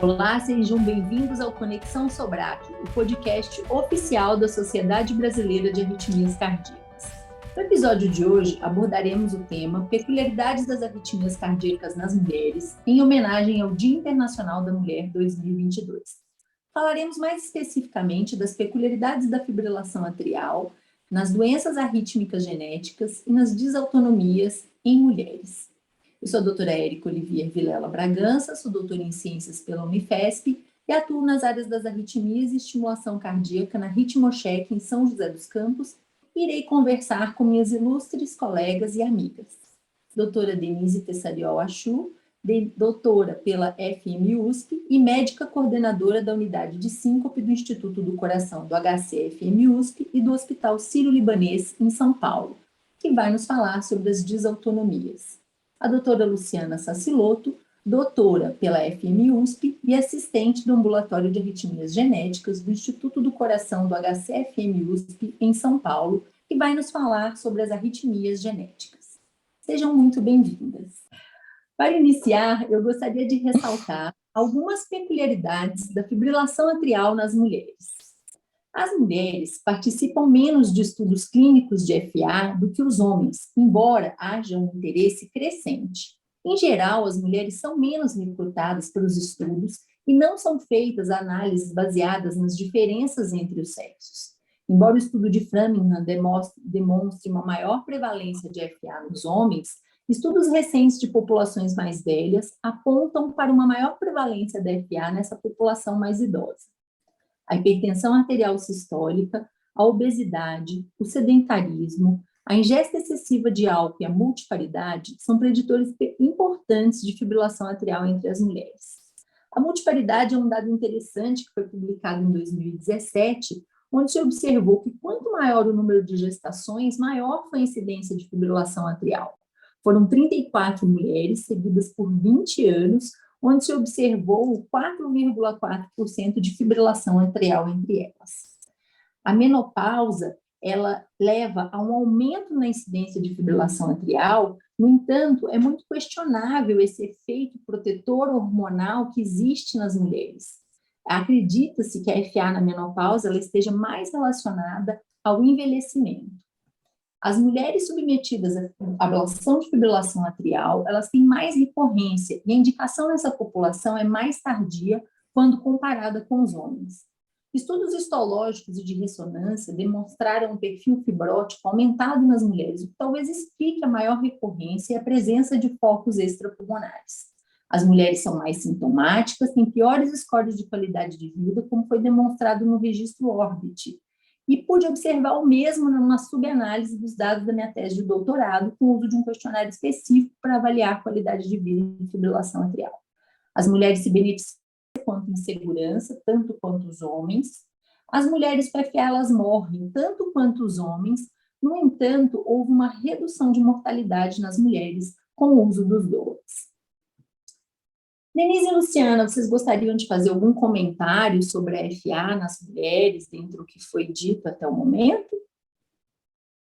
Olá, sejam bem-vindos ao Conexão Sobrac, o podcast oficial da Sociedade Brasileira de Arritmias Cardíacas. No episódio de hoje, abordaremos o tema Peculiaridades das arritmias cardíacas nas mulheres, em homenagem ao Dia Internacional da Mulher 2022. Falaremos mais especificamente das peculiaridades da fibrilação atrial, nas doenças arrítmicas genéticas e nas desautonomias em mulheres. Eu sou a doutora Érica Olivier Vilela Bragança, sou doutora em Ciências pela Unifesp e atuo nas áreas das arritmias e estimulação cardíaca na Ritmocheck em São José dos Campos e irei conversar com minhas ilustres colegas e amigas. Doutora Denise Tessariol Achu, doutora pela FMUSP e médica coordenadora da unidade de síncope do Instituto do Coração do HC-FMUSP e do Hospital Sírio-Libanês em São Paulo, que vai nos falar sobre as desautonomias. A doutora Luciana Sassiloto, doutora pela FMUSP e assistente do Ambulatório de Arritmias Genéticas do Instituto do Coração do HC-FMUSP em São Paulo, que vai nos falar sobre as arritmias genéticas. Sejam muito bem-vindas. Para iniciar, eu gostaria de ressaltar algumas peculiaridades da fibrilação atrial nas mulheres. As mulheres participam menos de estudos clínicos de FA do que os homens, embora haja um interesse crescente. Em geral, as mulheres são menos recrutadas para os estudos e não são feitas análises baseadas nas diferenças entre os sexos. Embora o estudo de Framingham demonstre uma maior prevalência de FA nos homens, estudos recentes de populações mais velhas apontam para uma maior prevalência da FA nessa população mais idosa. A hipertensão arterial sistólica, a obesidade, o sedentarismo, a ingesta excessiva de álcool e a multiparidade são preditores importantes de fibrilação atrial entre as mulheres. A multiparidade é um dado interessante que foi publicado em 2017, onde se observou que quanto maior o número de gestações, maior foi a incidência de fibrilação atrial. Foram 34 mulheres, seguidas por 20 anos, onde se observou 4,4% de fibrilação atrial entre elas. A menopausa, ela leva a um aumento na incidência de fibrilação atrial, no entanto, é muito questionável esse efeito protetor hormonal que existe nas mulheres. Acredita-se que a FA na menopausa ela esteja mais relacionada ao envelhecimento. As mulheres submetidas à ablação de fibrilação atrial, elas têm mais recorrência e a indicação nessa população é mais tardia quando comparada com os homens. Estudos histológicos e de ressonância demonstraram um perfil fibrótico aumentado nas mulheres, o que talvez explique a maior recorrência e a presença de focos extrapulmonares. As mulheres são mais sintomáticas, têm piores scores de qualidade de vida, como foi demonstrado no registro Orbit, e pude observar o mesmo numa subanálise dos dados da minha tese de doutorado, com o uso de um questionário específico para avaliar a qualidade de vida em fibrilação atrial. As mulheres se beneficiam quanto em segurança, tanto quanto os homens. As mulheres com FA, elas morrem tanto quanto os homens, no entanto, houve uma redução de mortalidade nas mulheres com o uso dos DOACs. Denise e Luciana, vocês gostariam de fazer algum comentário sobre a FA nas mulheres, dentro do que foi dito até o momento?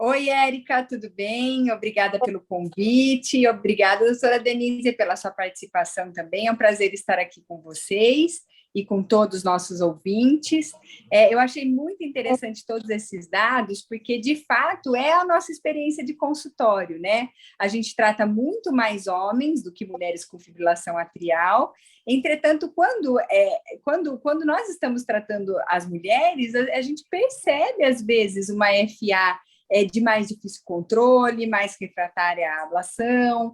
Oi, Érica, tudo bem? Obrigada pelo convite. Obrigada, doutora Denise, pela sua participação também. É um prazer estar aqui com vocês e com todos os nossos ouvintes. Eu achei muito interessante todos esses dados, porque, de fato, é a nossa experiência de consultório, né? A gente trata muito mais homens do que mulheres com fibrilação atrial. Entretanto, quando nós estamos tratando as mulheres, a gente percebe, às vezes, uma FA de mais difícil controle, mais refratária à ablação,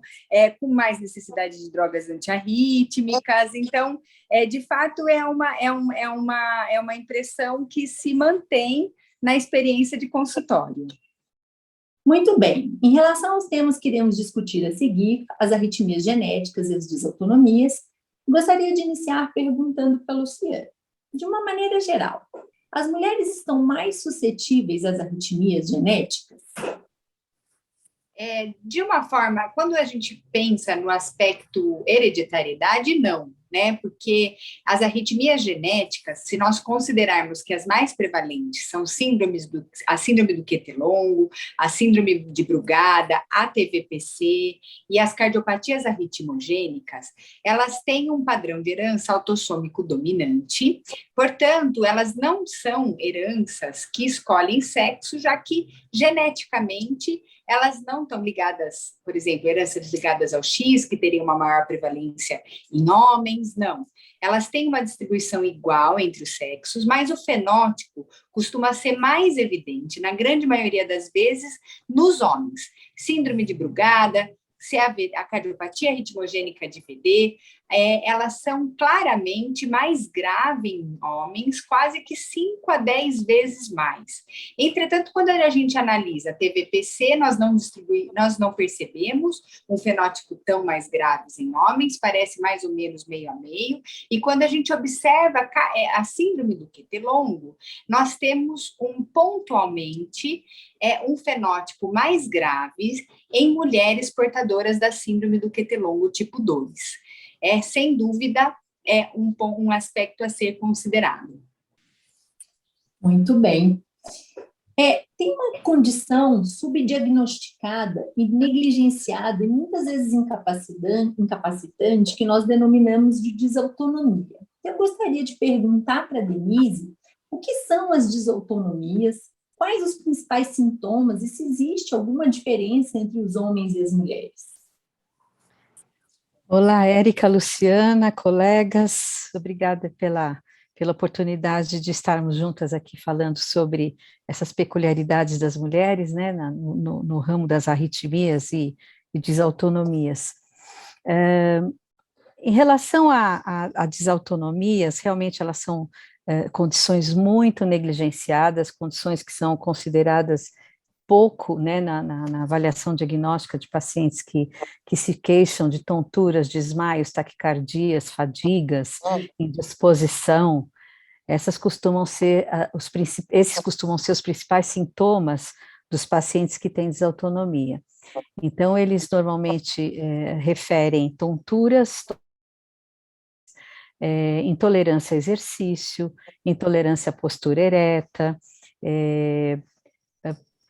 com mais necessidade de drogas antiarrítmicas. Então, de fato, é uma impressão que se mantém na experiência de consultório. Muito bem. Em relação aos temas que iremos discutir a seguir, as arritmias genéticas e as desautonomias, gostaria de iniciar perguntando para a Luciana. De uma maneira geral, as mulheres estão mais suscetíveis às arritmias genéticas? De uma forma, quando a gente pensa no aspecto hereditariedade, não. né? Porque as arritmias genéticas, se nós considerarmos que as mais prevalentes são a síndrome do QT longo, a síndrome de Brugada, a TVPC e as cardiopatias arritmogênicas, elas têm um padrão de herança autossômico dominante, portanto, elas não são heranças que escolhem sexo, já que geneticamente elas não estão ligadas, por exemplo, heranças ligadas ao X, que teriam uma maior prevalência em homens, não. Elas têm uma distribuição igual entre os sexos, mas o fenótipo costuma ser mais evidente, na grande maioria das vezes, nos homens. Síndrome de Brugada, a cardiopatia ritmogênica de PD, elas são claramente mais graves em homens, quase que 5 a 10 vezes mais. Entretanto, quando a gente analisa a TVPC, nós não percebemos um fenótipo tão mais grave em homens, parece mais ou menos meio a meio, e quando a gente observa a síndrome do QT longo, nós temos pontualmente um fenótipo mais grave em mulheres portadoras da síndrome do QT longo tipo 2. Sem dúvida, um aspecto a ser considerado. Muito bem. Tem uma condição subdiagnosticada e negligenciada e muitas vezes incapacitante que nós denominamos de desautonomia. Eu gostaria de perguntar para a Denise o que são as desautonomias, quais os principais sintomas e se existe alguma diferença entre os homens e as mulheres. Olá, Érica, Luciana, colegas, obrigada pela oportunidade de estarmos juntas aqui falando sobre essas peculiaridades das mulheres, né, no ramo das arritmias e desautonomias. Em relação a desautonomias, realmente elas são condições muito negligenciadas, condições que são consideradas pouco, né, na avaliação diagnóstica de pacientes que se queixam de tonturas, desmaios, taquicardias, fadigas, indisposição. Esses costumam ser os principais sintomas dos pacientes que têm desautonomia. Então, eles normalmente referem tonturas, intolerância a exercício, intolerância à postura ereta,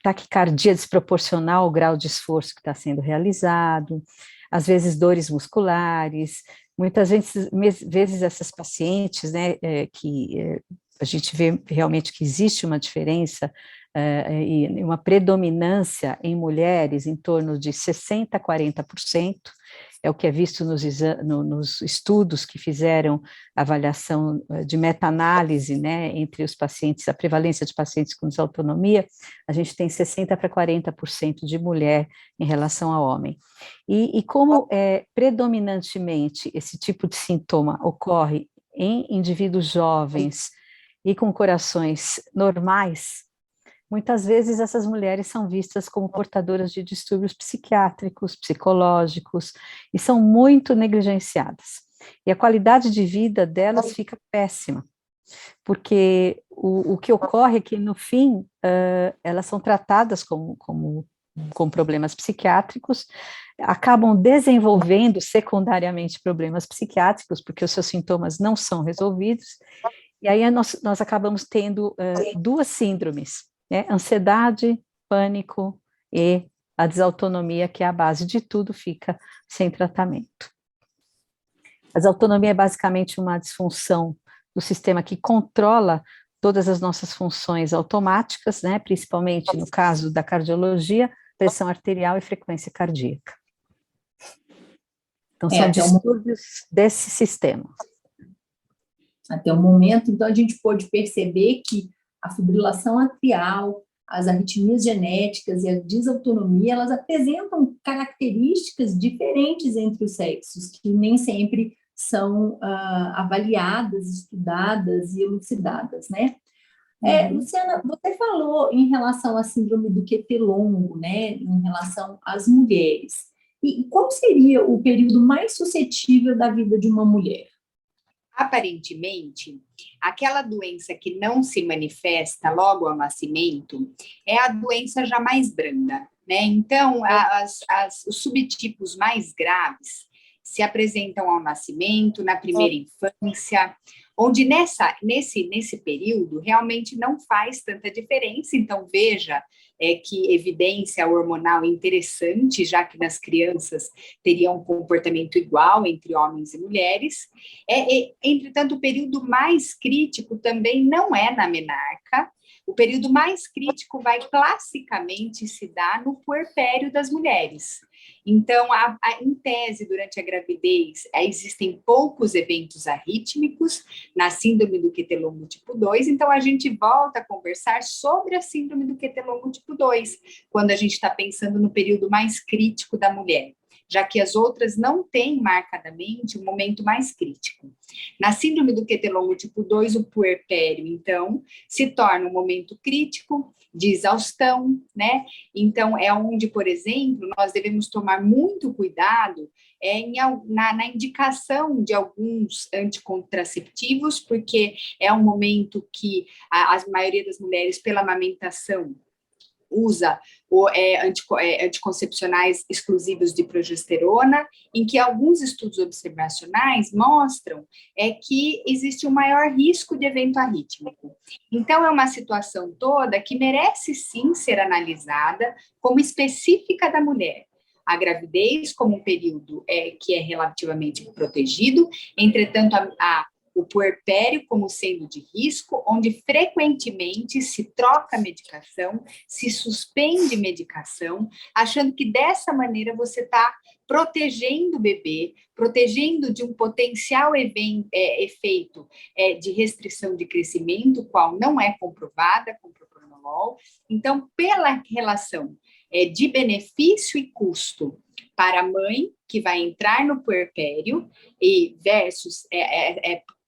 taquicardia desproporcional ao grau de esforço que está sendo realizado, às vezes dores musculares, muitas vezes essas pacientes, né, a gente vê realmente que existe uma diferença e uma predominância em mulheres em torno de 60% a 40%, é o que é visto nos estudos que fizeram avaliação de meta-análise, né, entre os pacientes, a prevalência de pacientes com desautonomia, a gente tem 60% para 40% de mulher em relação a homem. E como predominantemente esse tipo de sintoma ocorre em indivíduos jovens e com corações normais, muitas vezes essas mulheres são vistas como portadoras de distúrbios psiquiátricos, psicológicos, e são muito negligenciadas. E a qualidade de vida delas fica péssima, porque o que ocorre é que, no fim, elas são tratadas com problemas psiquiátricos, acabam desenvolvendo secundariamente problemas psiquiátricos, porque os seus sintomas não são resolvidos, e aí nós acabamos tendo duas síndromes, né? Ansiedade, pânico e a desautonomia, que é a base de tudo, fica sem tratamento. A desautonomia é basicamente uma disfunção do sistema que controla todas as nossas funções automáticas, né? Principalmente no caso da cardiologia, pressão arterial e frequência cardíaca. Então, são distúrbios desse sistema. Até o momento, então, a gente pôde perceber que a fibrilação atrial, as arritmias genéticas e a desautonomia, elas apresentam características diferentes entre os sexos, que nem sempre são avaliadas, estudadas e elucidadas, né? Luciana, você falou em relação à síndrome do QT longo, né, em relação às mulheres. E qual seria o período mais suscetível da vida de uma mulher? Aparentemente, aquela doença que não se manifesta logo ao nascimento é a doença já mais branda, né? Então, os subtipos mais graves se apresentam ao nascimento, na primeira infância, onde nesse período realmente não faz tanta diferença. Então, veja que evidência hormonal interessante, já que nas crianças teria um comportamento igual entre homens e mulheres. Entretanto, o período mais crítico também não é na menarca. O período mais crítico vai classicamente se dar no puerpério das mulheres. Então, em tese, durante a gravidez, existem poucos eventos arrítmicos na síndrome do QT longo tipo 2, então a gente volta a conversar sobre a síndrome do QT longo tipo 2, quando a gente está pensando no período mais crítico da mulher, já que as outras não têm marcadamente um momento mais crítico. Na síndrome do QT longo tipo 2, o puerpério, então, se torna um momento crítico de exaustão, né? Então, é onde, por exemplo, nós devemos tomar muito cuidado na indicação de alguns anticontraceptivos, porque é um momento que a maioria das mulheres, pela amamentação, usa anticoncepcionais exclusivos de progesterona, em que alguns estudos observacionais mostram que existe um maior risco de evento arrítmico. Então, é uma situação toda que merece, sim, ser analisada como específica da mulher. A gravidez como um período que é relativamente protegido, entretanto, o puerpério como sendo de risco, onde frequentemente se troca medicação, se suspende medicação, achando que dessa maneira você está protegendo o bebê, protegendo de um potencial efeito de restrição de crescimento, qual não é comprovada com propranolol. Então, pela relação de benefício e custo para a mãe que vai entrar no puerpério e versus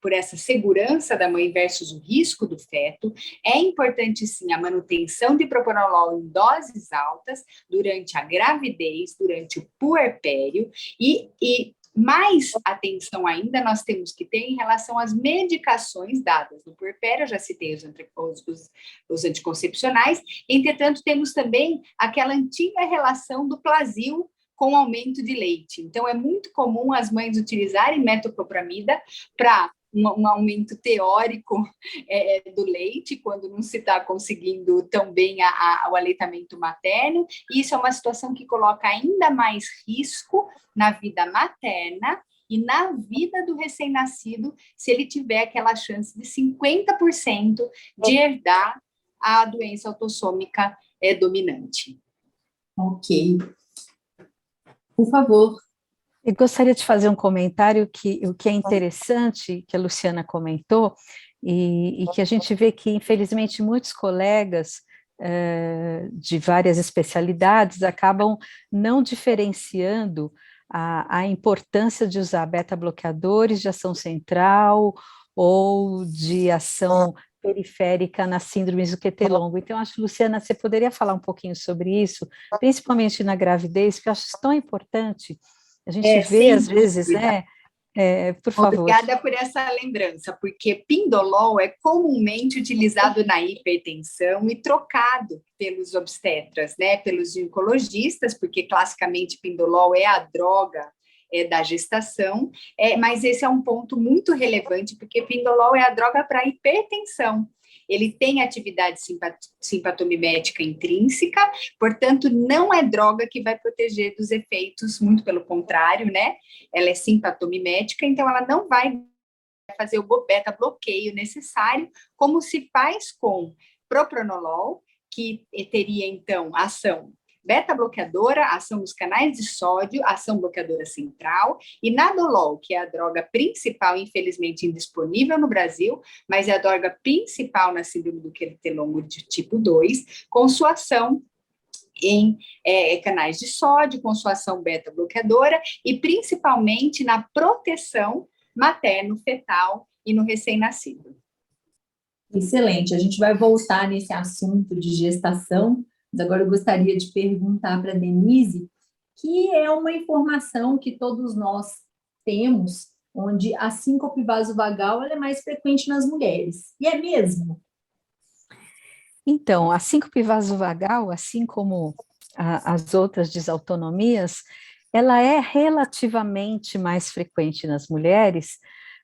por essa segurança da mãe versus o risco do feto, é importante sim a manutenção de propranolol em doses altas durante a gravidez, durante o puerpério e mais atenção ainda nós temos que ter em relação às medicações dadas no puerpério. Eu já citei os anticoncepcionais, entretanto temos também aquela antiga relação do Plasil com aumento de leite. Então, é muito comum as mães utilizarem metoclopramida para um aumento teórico do leite, quando não se está conseguindo tão bem o aleitamento materno. E isso é uma situação que coloca ainda mais risco na vida materna e na vida do recém-nascido, se ele tiver aquela chance de 50% de herdar a doença autossômica dominante. Ok. Por favor. Eu gostaria de fazer um comentário o que é interessante, que a Luciana comentou, e que a gente vê que, infelizmente, muitos colegas de várias especialidades acabam não diferenciando a importância de usar beta-bloqueadores de ação central ou de ação periférica nas síndromes do QT longo. Então, acho, Luciana, você poderia falar um pouquinho sobre isso, principalmente na gravidez, porque eu acho isso tão importante. A gente vê, às vezes, né? Por favor. Obrigada por essa lembrança, porque pindolol é comumente utilizado na hipertensão e trocado pelos obstetras, né? Pelos ginecologistas, porque classicamente pindolol é a droga da gestação, mas esse é um ponto muito relevante, porque pindolol é a droga para hipertensão. Ele tem atividade simpatomimética intrínseca, portanto, não é droga que vai proteger dos efeitos, muito pelo contrário, né? Ela é simpatomimética, então ela não vai fazer o beta-bloqueio necessário, como se faz com propranolol, que teria, então, ação beta-bloqueadora, ação nos canais de sódio, ação bloqueadora central, e nadolol, que é a droga principal, infelizmente indisponível no Brasil, mas é a droga principal na síndrome do QT longo de tipo 2, com sua ação em canais de sódio, com sua ação beta-bloqueadora, e principalmente na proteção materno-fetal e no recém-nascido. Excelente, a gente vai voltar nesse assunto de gestação, mas agora eu gostaria de perguntar para a Denise, que é uma informação que todos nós temos, onde a síncope vasovagal ela é mais frequente nas mulheres. E é mesmo? Então, a síncope vasovagal, assim como as outras desautonomias, ela é relativamente mais frequente nas mulheres,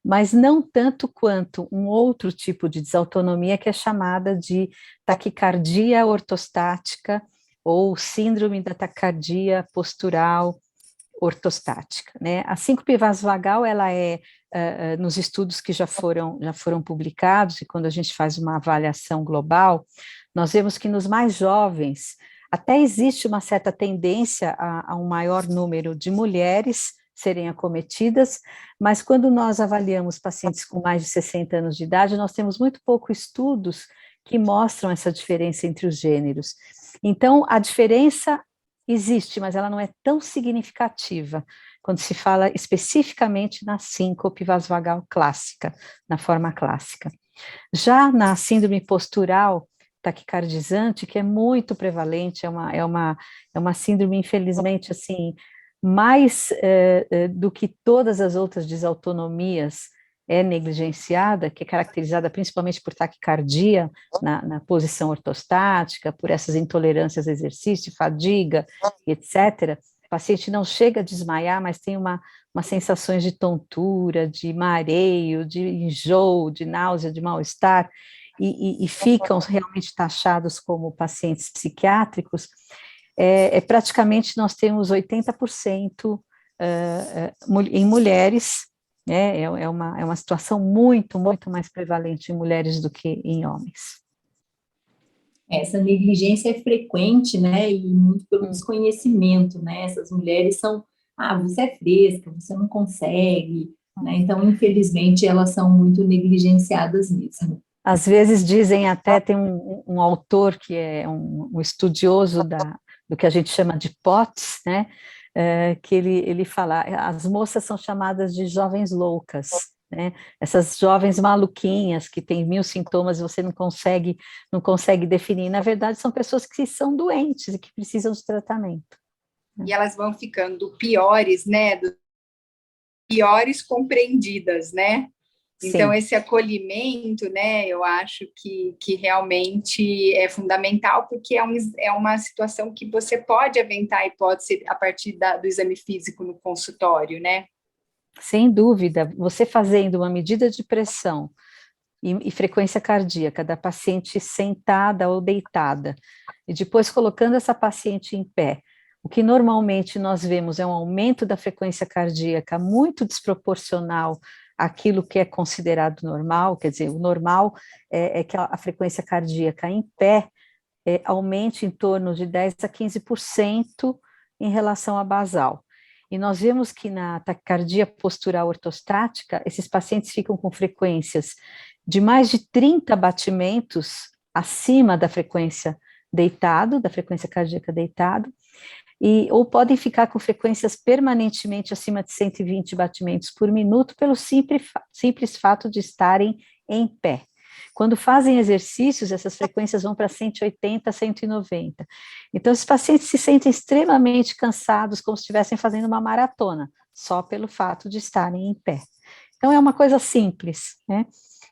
mas não tanto quanto um outro tipo de desautonomia que é chamada de taquicardia ortostática ou síndrome da taquicardia postural ortostática, né? A síncope vasovagal, ela é, nos estudos que já foram publicados, e quando a gente faz uma avaliação global, nós vemos que nos mais jovens, até existe uma certa tendência a um maior número de mulheres serem acometidas, mas quando nós avaliamos pacientes com mais de 60 anos de idade, nós temos muito poucos estudos que mostram essa diferença entre os gêneros. Então, a diferença existe, mas ela não é tão significativa quando se fala especificamente na síncope vasovagal clássica, na forma clássica. Já na síndrome postural taquicardizante, que é muito prevalente, é uma síndrome, infelizmente, assim, mais do que todas as outras desautonomias é negligenciada, que é caracterizada principalmente por taquicardia na posição ortostática, por essas intolerâncias a exercício, fadiga, etc. O paciente não chega a desmaiar, mas tem uma sensações de tontura, de mareio, de enjoo, de náusea, de mal-estar, e ficam realmente taxados como pacientes psiquiátricos. Praticamente nós temos 80% em mulheres, né? É uma situação muito, muito mais prevalente em mulheres do que em homens. Essa negligência é frequente, né, e muito pelo desconhecimento, né, essas mulheres são, você é fresca, você não consegue, né, então, infelizmente, elas são muito negligenciadas mesmo. Às vezes dizem até, tem um autor que é um estudioso do que a gente chama de POTS, né, que ele fala, as moças são chamadas de jovens loucas, né, essas jovens maluquinhas que têm 1000 sintomas e você não consegue definir, na verdade são pessoas que são doentes e que precisam de tratamento. E elas vão ficando piores, né, piores compreendidas, né? Então, Sim. esse acolhimento, né, eu acho que realmente é fundamental, porque é uma situação que você pode aventar a hipótese a partir do exame físico no consultório, né? Sem dúvida, você fazendo uma medida de pressão e frequência cardíaca da paciente sentada ou deitada, e depois colocando essa paciente em pé, o que normalmente nós vemos é um aumento da frequência cardíaca muito desproporcional àquilo que é considerado normal, quer dizer, o normal é que a frequência cardíaca em pé aumente em torno de 10 a 15% em relação à basal. E nós vemos que na taquicardia postural ortostática, esses pacientes ficam com frequências de mais de 30 batimentos acima da frequência deitado, da frequência cardíaca deitado, ou podem ficar com frequências permanentemente acima de 120 batimentos por minuto pelo simples fato de estarem em pé. Quando fazem exercícios, essas frequências vão para 180, 190. Então, os pacientes se sentem extremamente cansados, como se estivessem fazendo uma maratona, só pelo fato de estarem em pé. Então, é uma coisa simples, né?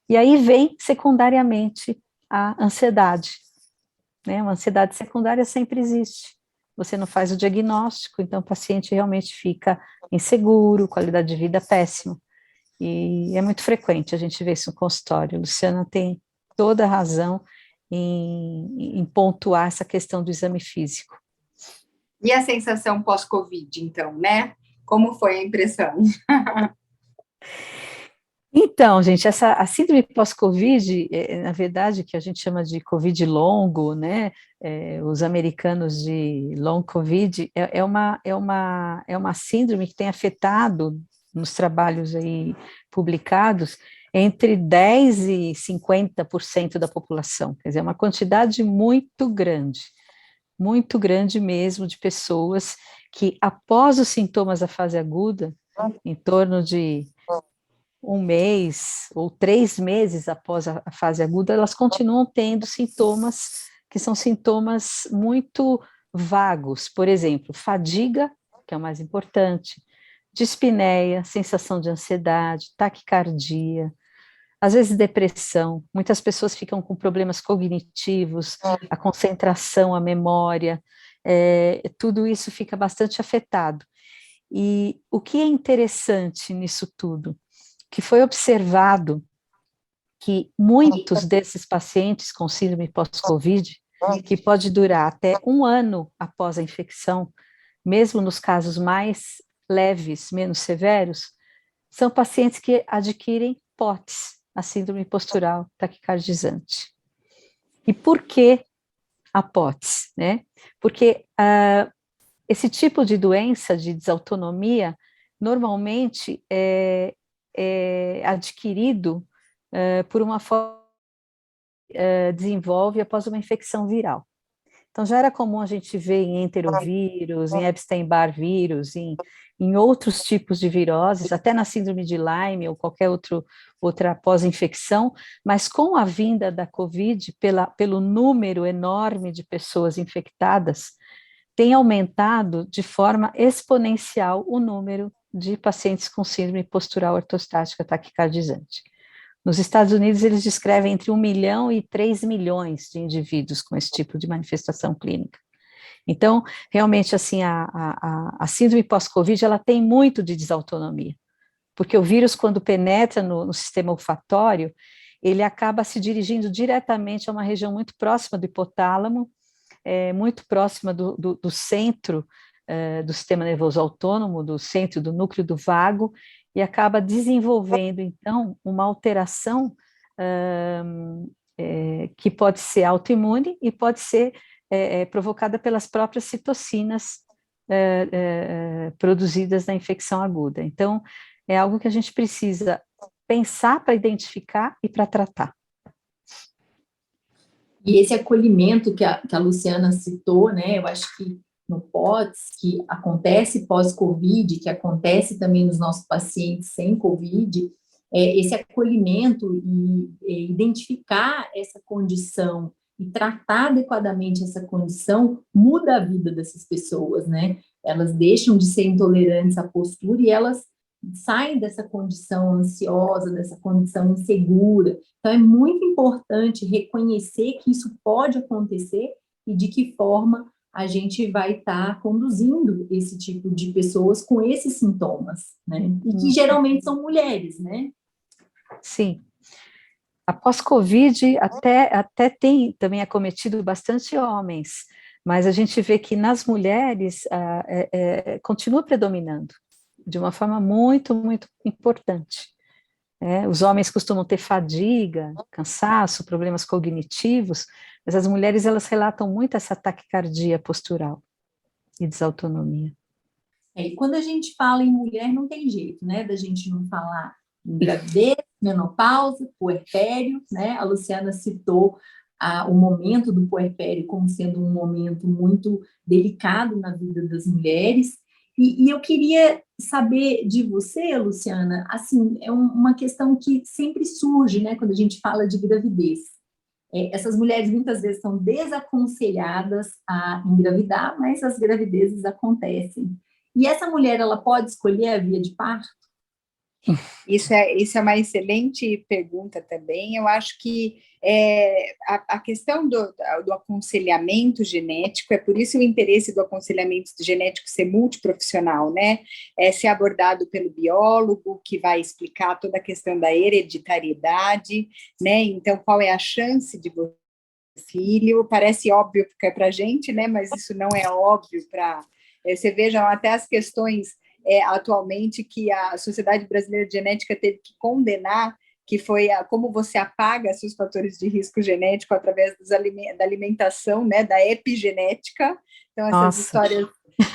E aí vem, secundariamente, a ansiedade, né? Uma ansiedade secundária sempre existe. Você não faz o diagnóstico, então o paciente realmente fica inseguro, qualidade de vida péssima. E é muito frequente a gente ver isso no consultório. Luciana tem toda a razão em pontuar essa questão do exame físico. E a sensação pós-Covid, então, né? Como foi a impressão? Então, gente, a síndrome pós-Covid, na verdade, que a gente chama de Covid longo, né? Os americanos de long Covid, é uma síndrome que tem afetado, nos trabalhos aí publicados, entre 10% e 50% da população, quer dizer, é uma quantidade muito grande mesmo, de pessoas que, após os sintomas da fase aguda, em torno de 1 mês ou 3 meses após a fase aguda, elas continuam tendo sintomas que são sintomas muito vagos, por exemplo, fadiga, que é o mais importante, dispneia, sensação de ansiedade, taquicardia, às vezes depressão, muitas pessoas ficam com problemas cognitivos, a concentração, a memória, tudo isso fica bastante afetado. E o que é interessante nisso tudo? Que foi observado que muitos desses pacientes com síndrome pós-Covid, que pode durar até 1 ano após a infecção, mesmo nos casos mais leves, menos severos, são pacientes que adquirem POTS, a síndrome postural taquicardizante. E por que a POTS, né? Porque esse tipo de doença de desautonomia normalmente é adquirido por uma forma desenvolve após uma infecção viral. Então, já era comum a gente ver em enterovírus, em Epstein-Barr vírus, em outros tipos de viroses, até na síndrome de Lyme ou qualquer outra pós-infecção, mas com a vinda da Covid, pelo número enorme de pessoas infectadas, tem aumentado de forma exponencial o número de pacientes com síndrome postural ortostática taquicardizante. Nos Estados Unidos, eles descrevem entre 1 milhão e 3 milhões de indivíduos com esse tipo de manifestação clínica. Então, realmente, assim, a síndrome pós-Covid, ela tem muito de desautonomia, porque o vírus, quando penetra no sistema olfatório, ele acaba se dirigindo diretamente a uma região muito próxima do hipotálamo, muito próxima do centro do sistema nervoso autônomo, do centro do núcleo do vago, e acaba desenvolvendo, então, uma alteração que pode ser autoimune e pode ser provocada pelas próprias citocinas produzidas na infecção aguda. Então, é algo que a gente precisa pensar para identificar e para tratar. E esse acolhimento que a Luciana citou, né, eu acho que no POTS, que acontece pós-Covid, que acontece também nos nossos pacientes sem Covid, esse acolhimento e identificar essa condição e tratar adequadamente essa condição muda a vida dessas pessoas, né? Elas deixam de ser intolerantes à postura e elas saem dessa condição ansiosa, dessa condição insegura. Então, é muito importante reconhecer que isso pode acontecer e de que forma a gente vai estar conduzindo esse tipo de pessoas com esses sintomas, né? E que geralmente são mulheres, né? Sim. A pós-Covid até tem também acometido bastante homens, mas a gente vê que nas mulheres continua predominando de uma forma muito, muito importante. Os homens costumam ter fadiga, cansaço, problemas cognitivos, mas as mulheres, elas relatam muito essa taquicardia postural e desautonomia. E quando a gente fala em mulher, não tem jeito, né, da gente não falar em gravidez, menopausa, puerpério, né? A Luciana citou o momento do puerpério como sendo um momento muito delicado na vida das mulheres. E eu queria saber de você, Luciana, assim, é uma questão que sempre surge, né, quando a gente fala de gravidez. Essas mulheres muitas vezes são desaconselhadas a engravidar, mas as gravidezes acontecem. E essa mulher, ela pode escolher a via de parto? Isso é uma excelente pergunta também. Eu acho que a questão do aconselhamento genético, é por isso o interesse do aconselhamento genético ser multiprofissional, né? Ser abordado pelo biólogo, que vai explicar toda a questão da hereditariedade, né? Então, qual é a chance de você ter filho? Parece óbvio porque é para a gente, né? Mas isso não é óbvio para... Você veja até as questões atualmente que a Sociedade Brasileira de Genética teve que condenar, que foi como você apaga seus fatores de risco genético através da alimentação, né, da epigenética. Então, essas histórias,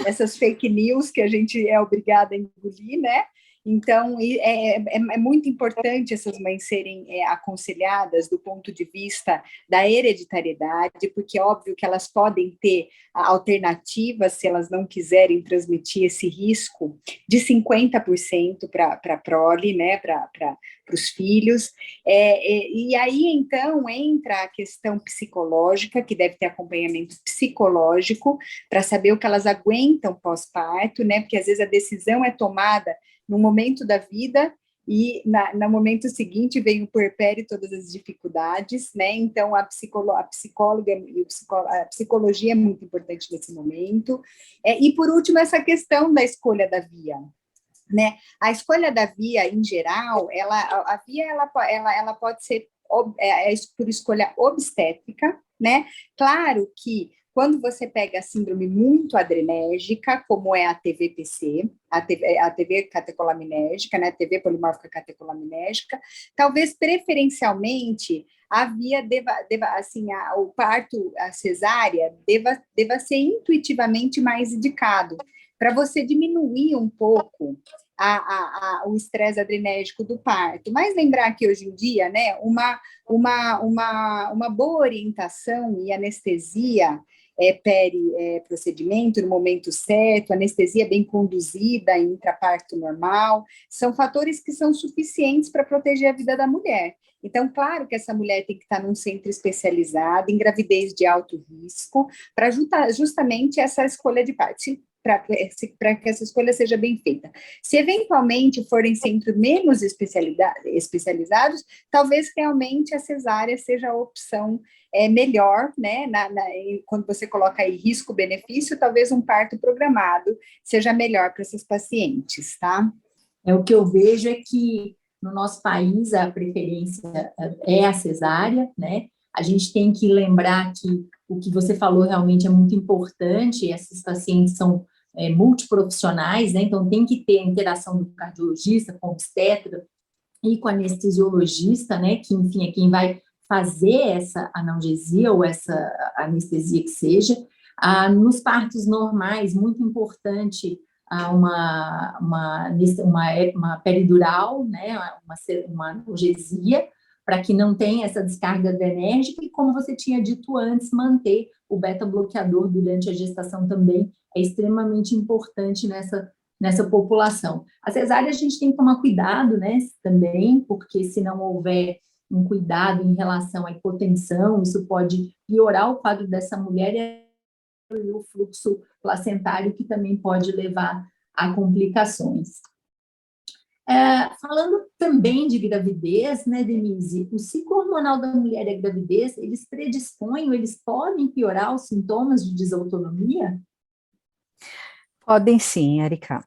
essas fake news que a gente é obrigada a engolir, né? Então, é muito importante essas mães serem aconselhadas do ponto de vista da hereditariedade, porque é óbvio que elas podem ter alternativas, se elas não quiserem transmitir esse risco, de 50% para a prole, né, para os filhos. E aí, então, entra a questão psicológica, que deve ter acompanhamento psicológico, para saber o que elas aguentam pós-parto, né, porque às vezes a decisão é tomada no momento da vida, e no momento seguinte vem o puerpério e todas as dificuldades, né? Então a psicóloga e a psicologia é muito importante nesse momento. E por último, essa questão da escolha da via, né? A escolha da via, em geral, a via ela pode ser por escolha obstétrica, né? Claro que quando você pega a síndrome muito adrenérgica, como é a TVPC, a TV catecolaminérgica, né, TV polimórfica catecolaminérgica, talvez preferencialmente a via o parto, a cesárea, deva ser intuitivamente mais indicado, para você diminuir um pouco o estresse adrenérgico do parto. Mas lembrar que hoje em dia, né, uma boa orientação e anestesia procedimento no momento certo, anestesia bem conduzida, intraparto normal, são fatores que são suficientes para proteger a vida da mulher. Então, claro que essa mulher tem que estar num centro especializado, em gravidez de alto risco, para justamente essa escolha de parto, para que essa escolha seja bem feita. Se eventualmente forem centros menos especializados, talvez realmente a cesárea seja a opção melhor, né? Quando você coloca aí risco-benefício, talvez um parto programado seja melhor para esses pacientes, tá? O que eu vejo é que no nosso país a preferência é a cesárea, né? A gente tem que lembrar que o que você falou realmente é muito importante, esses pacientes são multiprofissionais, né? Então tem que ter a interação do cardiologista com o obstetra e com o anestesiologista, né? Que, enfim, é quem vai fazer essa analgesia ou essa anestesia que seja. Nos partos normais, muito importante uma peridural, né, uma analgesia, para que não tenha essa descarga adrenérgica, e como você tinha dito antes, manter o beta-bloqueador durante a gestação também é extremamente importante nessa população. A cesárea a gente tem que tomar cuidado, né, também, porque se não houver um cuidado em relação à hipotensão, isso pode piorar o quadro dessa mulher e o fluxo placentário, que também pode levar a complicações. Falando também de gravidez, né, Denise, o ciclo hormonal da mulher e a gravidez, eles predispõem, eles podem piorar os sintomas de desautonomia? Podem sim, Erika.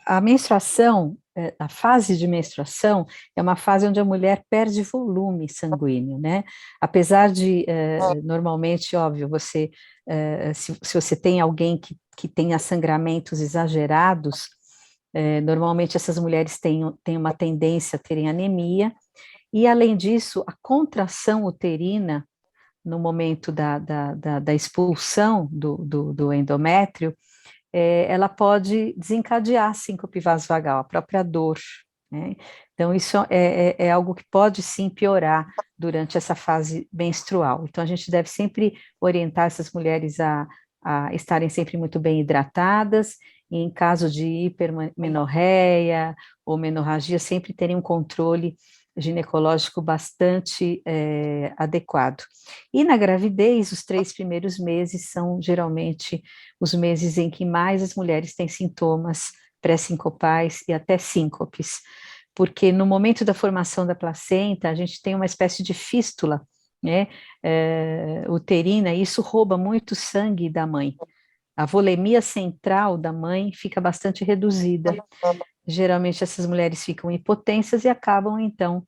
A menstruação, a fase de menstruação é uma fase onde a mulher perde volume sanguíneo, né? Apesar de, normalmente, óbvio, se você tem alguém que tenha sangramentos exagerados, normalmente essas mulheres têm uma tendência a terem anemia, e além disso, a contração uterina, no momento da expulsão do endométrio, ela pode desencadear a síncope vasovagal, a própria dor, né? Então, isso é algo que pode sim piorar durante essa fase menstrual. Então, a gente deve sempre orientar essas mulheres a estarem sempre muito bem hidratadas, e em caso de hipermenorreia ou menorragia, sempre terem um controle ginecológico bastante adequado. E na gravidez, os 3 primeiros meses são geralmente os meses em que mais as mulheres têm sintomas pré-sincopais e até síncopes, porque no momento da formação da placenta, a gente tem uma espécie de fístula, né, uterina, e isso rouba muito sangue da mãe. A volemia central da mãe fica bastante reduzida. Geralmente essas mulheres ficam hipotensas e acabam, então,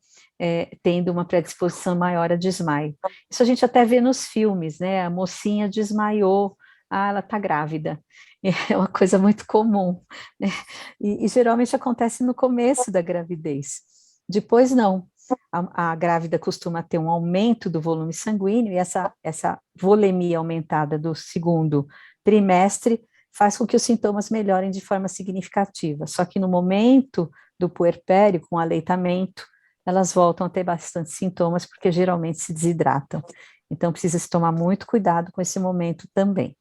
tendo uma predisposição maior a desmaio. Isso a gente até vê nos filmes, né? A mocinha desmaiou, ela está grávida. É uma coisa muito comum, né? E geralmente acontece no começo da gravidez. Depois, não. A grávida costuma ter um aumento do volume sanguíneo, e essa volemia aumentada do segundo trimestre faz com que os sintomas melhorem de forma significativa. Só que no momento do puerpério, com o aleitamento, elas voltam a ter bastante sintomas, porque geralmente se desidratam. Então, precisa se tomar muito cuidado com esse momento também.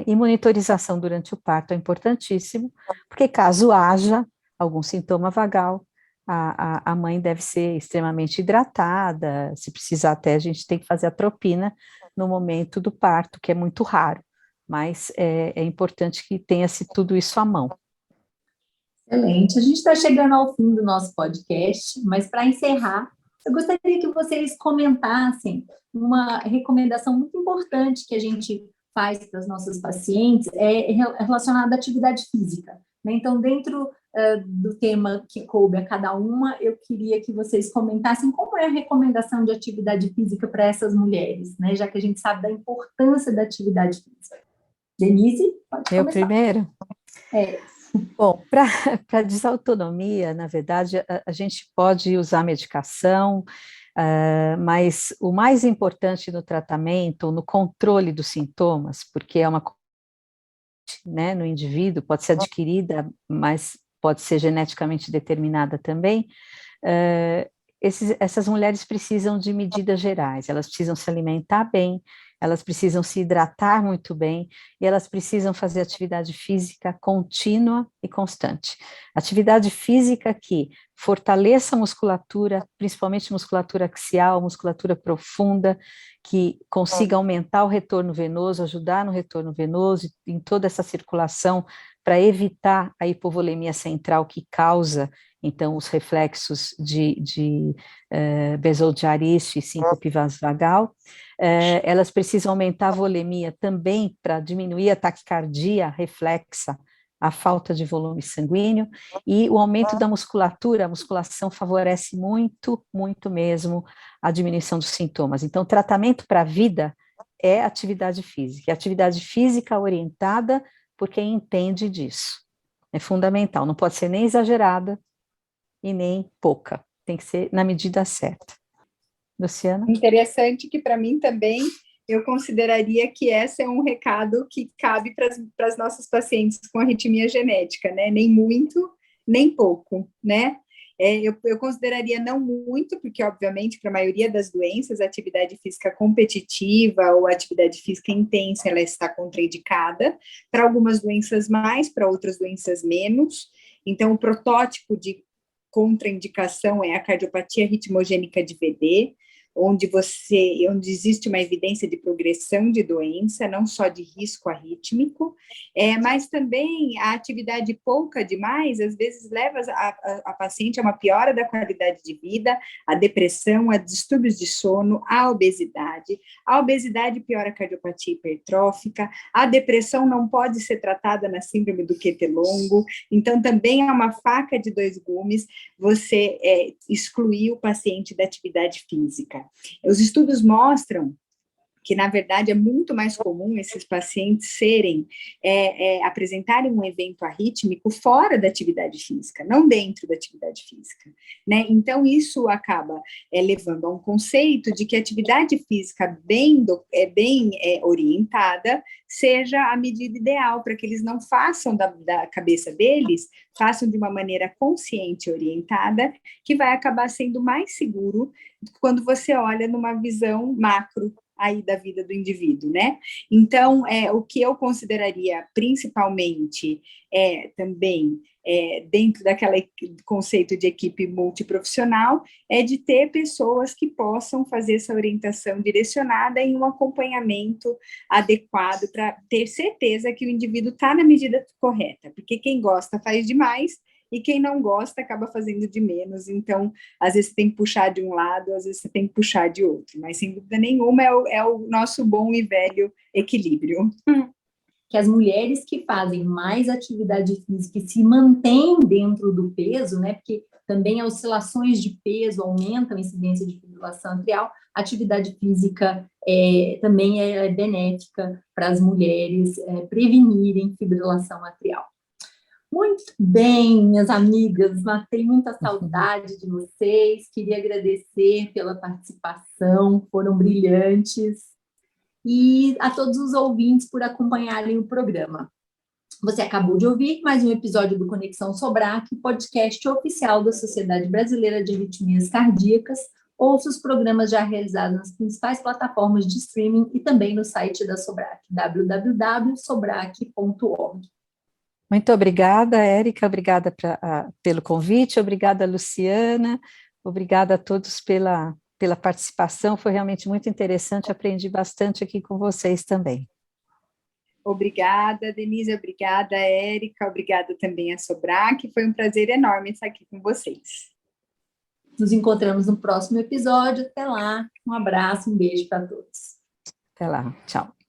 E monitorização durante o parto é importantíssimo, porque caso haja algum sintoma vagal, a mãe deve ser extremamente hidratada, se precisar até a gente tem que fazer a tropina no momento do parto, que é muito raro, mas é importante que tenha-se tudo isso à mão. Excelente. A gente está chegando ao fim do nosso podcast, mas para encerrar, eu gostaria que vocês comentassem uma recomendação muito importante que a gente faz para as nossas pacientes, relacionada à atividade física, né? Então, dentro do tema que coube a cada uma, eu queria que vocês comentassem como é a recomendação de atividade física para essas mulheres, né? Já que a gente sabe da importância da atividade física. Denise, pode começar. Eu primeiro? É. Bom, para desautonomia, na verdade, a gente pode usar medicação, mas o mais importante no tratamento, no controle dos sintomas, porque é uma, né, no indivíduo, pode ser adquirida, mas pode ser geneticamente determinada também, essas mulheres precisam de medidas gerais, elas precisam se alimentar bem, elas precisam se hidratar muito bem e elas precisam fazer atividade física contínua e constante. Atividade física que fortaleça a musculatura, principalmente musculatura axial, musculatura profunda, que consiga aumentar o retorno venoso, ajudar no retorno venoso, em toda essa circulação, para evitar a hipovolemia central que causa, então, os reflexos de besodiarício e síncope vasovagal. Elas precisam aumentar a volemia também para diminuir a taquicardia reflexa, a falta de volume sanguíneo, e o aumento da musculatura, a musculação favorece muito, muito mesmo a diminuição dos sintomas. Então, tratamento para a vida é atividade física, e atividade física orientada por quem entende disso. É fundamental, não pode ser nem exagerada e nem pouca, tem que ser na medida certa. Luciana? Interessante que para mim também eu consideraria que esse é um recado que cabe para as nossas pacientes com arritmia genética, né? Nem muito, nem pouco, né? Eu consideraria não muito, porque, obviamente, para a maioria das doenças, a atividade física competitiva ou atividade física intensa, ela está contraindicada, para algumas doenças mais, para outras doenças menos. Então, o protótipo de contraindicação é a cardiopatia ritmogênica de VD, onde existe uma evidência de progressão de doença, não só de risco arrítmico, mas também a atividade pouca demais, às vezes leva a paciente a uma piora da qualidade de vida, a depressão, a distúrbios de sono, a obesidade. A obesidade piora a cardiopatia hipertrófica, a depressão não pode ser tratada na síndrome do QT longo, então também é uma faca de dois gumes você excluir o paciente da atividade física. Os estudos mostram que, na verdade, é muito mais comum esses pacientes apresentarem um evento arrítmico fora da atividade física, não dentro da atividade física, né? Então, isso acaba levando a um conceito de que a atividade física bem orientada seja a medida ideal para que eles não façam da cabeça deles, façam de uma maneira consciente e orientada, que vai acabar sendo mais seguro quando você olha numa visão macro aí da vida do indivíduo, né? Então, o que eu consideraria principalmente também dentro daquele conceito de equipe multiprofissional, é de ter pessoas que possam fazer essa orientação direcionada em um acompanhamento adequado para ter certeza que o indivíduo está na medida correta, porque quem gosta faz demais, e quem não gosta acaba fazendo de menos, então, às vezes você tem que puxar de um lado, às vezes você tem que puxar de outro, mas sem dúvida nenhuma é o nosso bom e velho equilíbrio. Que as mulheres que fazem mais atividade física e se mantêm dentro do peso, né, porque também as oscilações de peso aumentam a incidência de fibrilação atrial, a atividade física também é benéfica para as mulheres prevenirem fibrilação atrial. Muito bem, minhas amigas, matei muita saudade de vocês, queria agradecer pela participação, foram brilhantes, e a todos os ouvintes por acompanharem o programa. Você acabou de ouvir mais um episódio do Conexão Sobrac, podcast oficial da Sociedade Brasileira de Arritmias Cardíacas. Ouça os programas já realizados nas principais plataformas de streaming e também no site da Sobrac, www.sobrac.org. Muito obrigada, Érica, obrigada pelo convite, obrigada, Luciana, obrigada a todos pela participação, foi realmente muito interessante, aprendi bastante aqui com vocês também. Obrigada, Denise, obrigada, Érica, obrigada também a Sobrac, foi um prazer enorme estar aqui com vocês. Nos encontramos no próximo episódio. Até lá, um abraço, um beijo para todos. Até lá, tchau.